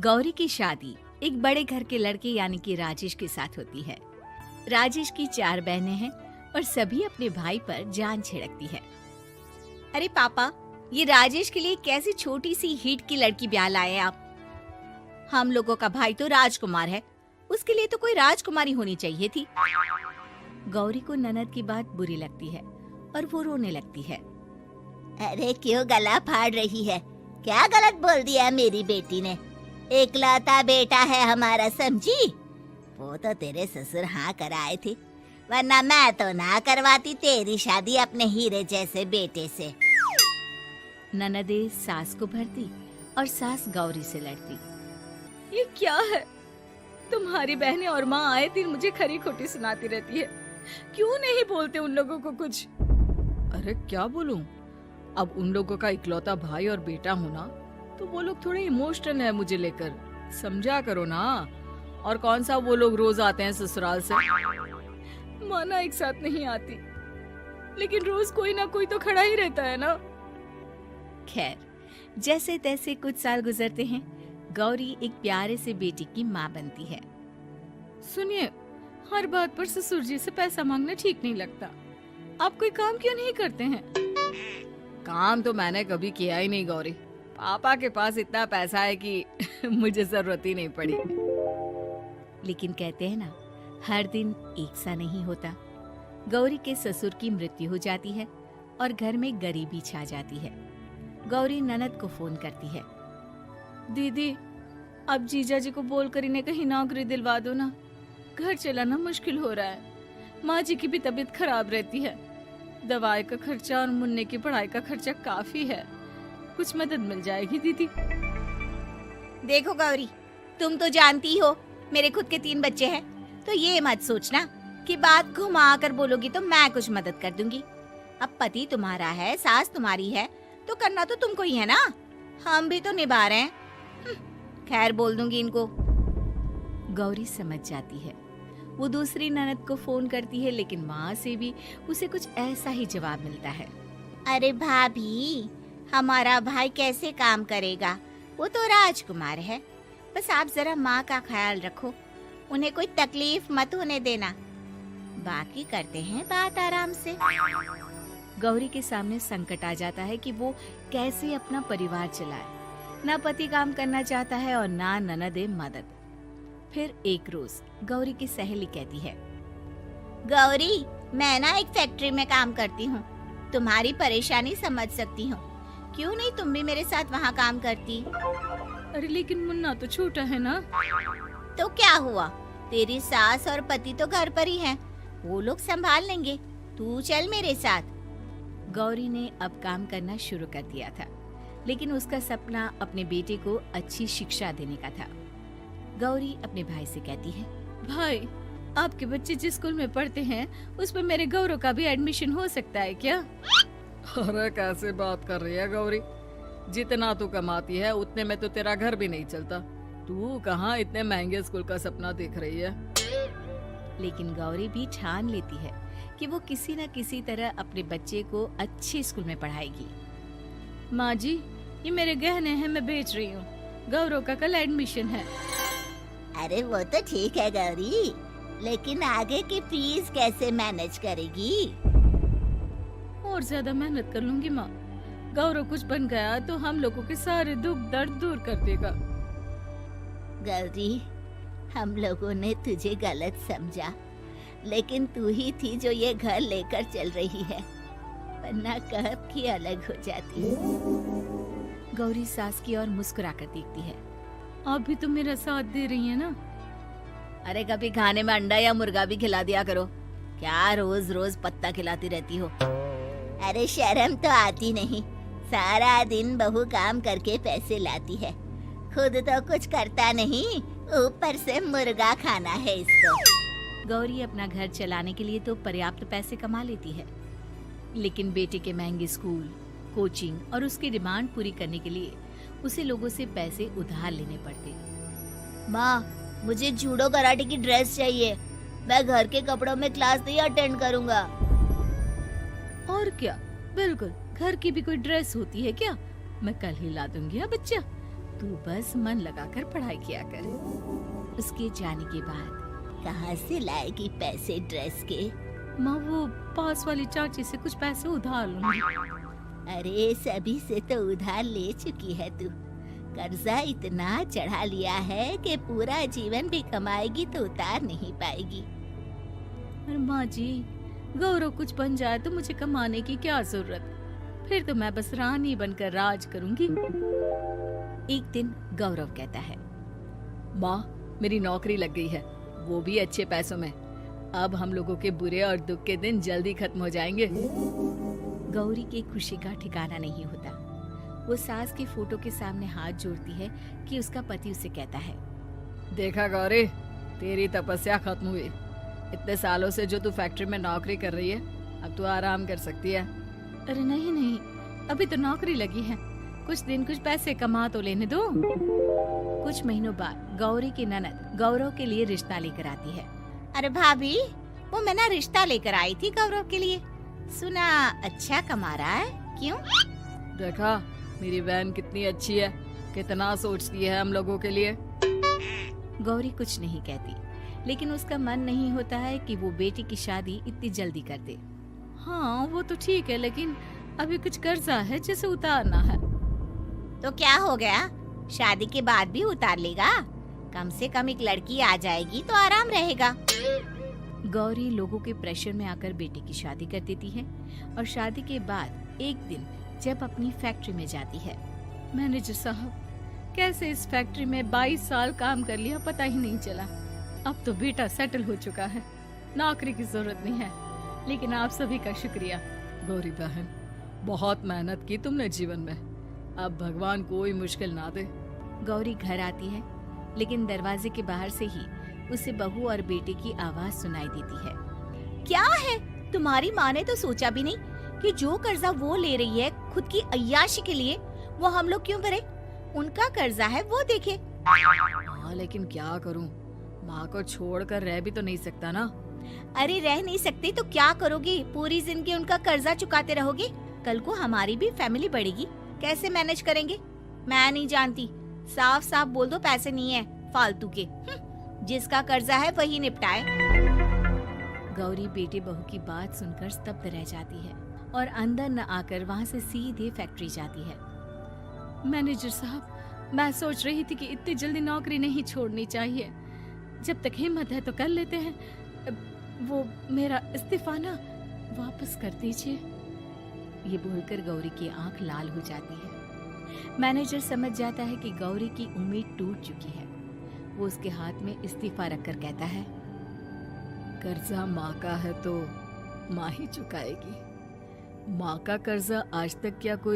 गौरी की शादी एक बड़े घर के लड़के यानी कि राजेश के साथ होती है। राजेश की 4 बहनें हैं और सभी अपने भाई पर जान छिड़कती है। अरे पापा, ये राजेश के लिए कैसी छोटी सी हिट की लड़की ब्याह लाए आप? हम लोगों का भाई तो राजकुमार है, उसके लिए तो कोई राजकुमारी होनी चाहिए थी। गौरी को ननद की बात बुरी लगती है और वो रोने लगती है। अरे क्यों गला फाड़ रही है? क्या गलत बोल दिया मेरी बेटी ने? इकलौता बेटा है हमारा, समझी? वो तो तेरे ससुर हाँ कराए थे, वरना मैं तो ना करवाती तेरी शादी अपने हीरे जैसे बेटे से। ननदे सास को भरती और सास गौरी से लड़ती। ये क्या है? तुम्हारी बहनें और माँ आए दिन मुझे खरी खोटी सुनाती रहती है। क्यों नहीं बोलते उन लोगों को कुछ? अरे क्या बोलूं? अब उन लोगों का इकलौता भाई और बेटा होना, तो वो लोग थोड़े इमोशनल है मुझे लेकर, समझा करो ना। और कौन सा वो लोग रोज आते हैं ससुराल से? माना एक साथ नहीं आती, लेकिन रोज कोई ना कोई तो खड़ा ही रहता है ना। खैर, जैसे तैसे कुछ साल गुजरते हैं। गौरी एक प्यारे से बेटी की माँ बनती है। सुनिए, हर बात पर ससुर जी से पैसा मांगना ठीक नहीं लगता। आप कोई काम क्यों नहीं करते हैं? काम तो मैंने कभी किया ही नहीं गौरी। पापा के पास इतना पैसा है कि मुझे जरूरत ही नहीं पड़ी। लेकिन कहते हैं ना, हर दिन एक सा नहीं होता। गौरी के ससुर की मृत्यु हो जाती है और घर में गरीबी छा जाती है। गौरी ननद को फोन करती है। दीदी, अब जीजा जी को बोलकर इन्हें कहीं नौकरी दिलवा दो ना। घर चलाना मुश्किल हो रहा है। माँ जी की भी तबीयत खराब रहती है। दवाई का खर्चा और मुन्ने की पढ़ाई का खर्चा काफी है। कुछ मदद मिल जाएगी दीदी। देखो गौरी, तुम तो जानती हो मेरे खुद के 3 बच्चे हैं, तो ये मत सोचना कि बात घुमा कर बोलोगी तो मैं कुछ मदद कर दूंगी। अब पति तुम्हारा है, सास तुम्हारी है, तो करना तो तुमको ही है ना। हम भी तो निभा रहे हैं। खैर, बोल दूंगी इनको। गौरी समझ जाती है। वो दूसरी ननद को फोन करती है, लेकिन माँ से भी उसे कुछ ऐसा ही जवाब मिलता है। अरे भाभी, हमारा भाई कैसे काम करेगा? वो तो राजकुमार है। बस आप जरा माँ का ख्याल रखो, उन्हें कोई तकलीफ मत होने देना। बाकी करते हैं बात आराम से। गौरी के सामने संकट आ जाता है कि वो कैसे अपना परिवार चलाए। ना पति काम करना चाहता है और ना ननदे मदद। फिर एक रोज गौरी की सहेली कहती है, गौरी, मैं ना एक फैक्ट्री में काम करती हूँ, तुम्हारी परेशानी समझ सकती हूँ। क्यों नहीं तुम भी मेरे साथ वहाँ काम करती? अरे लेकिन मुन्ना तो छोटा है ना। तो क्या हुआ, तेरी सास और पति तो घर पर ही हैं, वो लोग संभाल लेंगे। तू चल मेरे साथ। गौरी ने अब काम करना शुरू कर दिया था, लेकिन उसका सपना अपने बेटे को अच्छी शिक्षा देने का था। गौरी अपने भाई से कहती है, भाई, आपके बच्चे जिस स्कूल में पढ़ते हैं उस पर मेरे गौरव का भी एडमिशन हो सकता है क्या? अरे कैसे बात कर रही है गौरी? जितना तू कमाती है उतने में तो तेरा घर भी नहीं चलता। तू कहाँ इतने महंगे स्कूल का सपना देख रही है? लेकिन गौरी भी ठान लेती है कि वो किसी न किसी तरह अपने बच्चे को अच्छे स्कूल में पढ़ाएगी। माँ जी, ये मेरे गहने हैं, मैं बेच रही हूँ। गौरव का कल एडमिशन है। अरे वो तो ठीक है गौरी, लेकिन आगे की फीस कैसे मैनेज करेगी? और ज्यादा मेहनत कर लूंगी माँ। गौरव कुछ बन गया तो हम लोगों के सारे दुख दर्द दूर कर देगा। गौरी, हम लोगं ने तुझे गलत समझा, लेकिन तू ही थी जो ये घर लेकर चल रही है, वरना कब की अलग हो जाती। गौरी सास की ओर मुस्कुराकर देखती है। आप भी तो मेरा साथ दे रही है ना। अरे कभी खाने में अंडा या मुर्गा भी खिला दिया करो। क्या रोज रोज पत्ता खिलाती रहती हो? अरे शर्म तो आती नहीं, सारा दिन बहू काम करके पैसे लाती है, खुद तो कुछ करता नहीं, ऊपर से मुर्गा खाना है इसको। गौरी अपना घर चलाने के लिए तो पर्याप्त पैसे कमा लेती है, लेकिन बेटे के महंगे स्कूल, कोचिंग और उसकी डिमांड पूरी करने के लिए उसे लोगों से पैसे उधार लेने पड़ते। माँ, मुझे जूडो कराटे की ड्रेस चाहिए, मैं घर के कपड़ों में क्लास नहीं अटेंड करूँगा। और क्या, बिल्कुल, घर की भी कोई ड्रेस होती है क्या? मैं कल ही ला दूंगी। बच्चा, तू बस मन लगाकर पढ़ाई किया कर। उसके जाने के बाद कहाँ से लाएगी पैसे ड्रेस के? माँ वो पास वाली चाची से कुछ पैसे उधार लूंगी। अरे सभी से तो उधार ले चुकी है तू। कर्जा इतना चढ़ा लिया है कि पूरा जीवन भी कमाएगी तो उतार नहीं पाएगी। अरे माँ जी, गौरव कुछ बन जाए तो मुझे कमाने की क्या जरूरत, फिर तो मैं बस रानी बनकर राज करूंगी। एक दिन गौरव कहता है, माँ मेरी नौकरी लग गई है, वो भी अच्छे पैसों में। अब हम लोगों के बुरे और दुख के दिन जल्दी खत्म हो जाएंगे। गौरी की खुशी का ठिकाना नहीं होता। वो सास की फोटो के सामने हाथ जोड़ती है कि उसका पति उसे कहता है, देखा गौरी, तेरी तपस्या खत्म हुई। इतने सालों से जो तू फैक्ट्री में नौकरी कर रही है, अब तू आराम कर सकती है। अरे नहीं नहीं, अभी तो नौकरी लगी है, कुछ दिन कुछ पैसे कमा तो लेने दो। कुछ महीनों बाद गौरी की ननद गौरव के लिए रिश्ता लेकर आती है। अरे भाभी, वो मैं ना रिश्ता लेकर आई थी गौरव के लिए, सुना अच्छा कमा रहा है, क्यों? देखा मेरी बहन कितनी अच्छी है, कितना सोचती है हम लोगों के लिए। गौरी कुछ नहीं कहती, लेकिन उसका मन नहीं होता है कि वो बेटी की शादी इतनी जल्दी कर दे। हाँ वो तो ठीक है, लेकिन अभी कुछ कर्जा है जिसे उतारना है। तो क्या हो गया, शादी के बाद भी उतार लेगा। कम से कम एक लड़की आ जाएगी तो आराम रहेगा। गौरी लोगों के प्रेशर में आकर बेटी की शादी कर देती है और शादी के बाद एक दिन जब अपनी फैक्ट्री में जाती है, मैनेजर साहब, कैसे इस फैक्ट्री में 22 साल काम कर लिया पता ही नहीं चला। अब तो बेटा सेटल हो चुका है, नौकरी की जरूरत नहीं है। लेकिन आप सभी का शुक्रिया। गौरी बहन, बहुत मेहनत की तुमने जीवन में, अब भगवान कोई मुश्किल ना दे। गौरी घर आती है, लेकिन दरवाजे के बाहर से ही उसे बहू और बेटे की आवाज सुनाई देती है। क्या है, तुम्हारी माँ ने तो सोचा भी नहीं कि जो कर्जा वो ले रही है खुद की अय्याशी के लिए, वो हम लोग क्यों भरे? उनका कर्जा है वो देखे। हाँ लेकिन क्या करूं, माँ को छोड़कर रह भी तो नहीं सकता ना। अरे रह नहीं सकते तो क्या करोगे? पूरी जिंदगी उनका कर्जा चुकाते रहोगे? कल को हमारी भी फैमिली बढ़ेगी, कैसे मैनेज करेंगे? मैं नहीं जानती, साफ साफ बोल दो पैसे नहीं है फालतू के। जिसका कर्जा है वही निपटाए। गौरी बेटे बहू की बात सुनकर स्तब्ध रह जाती है और अंदर न आकर वहाँ से सीधे फैक्ट्री जाती है। मैनेजर साहब, मैं सोच रही थी कि इतनी जल्दी नौकरी नहीं छोड़नी चाहिए, जब तक हिम्मत है तो कर लेते हैं। वो मेरा इस्तीफा ना वापस कर दीजिए। ये बोलकर गौरी की आंख लाल हो जाती है। मैनेजर समझ जाता है कि गौरी की उम्मीद टूट चुकी है। वो उसके हाथ में इस्तीफा रखकर कहता है, कर्जा माँ का है तो माँ ही चुकाएगी। माँ का कर्जा आज तक क्या कोई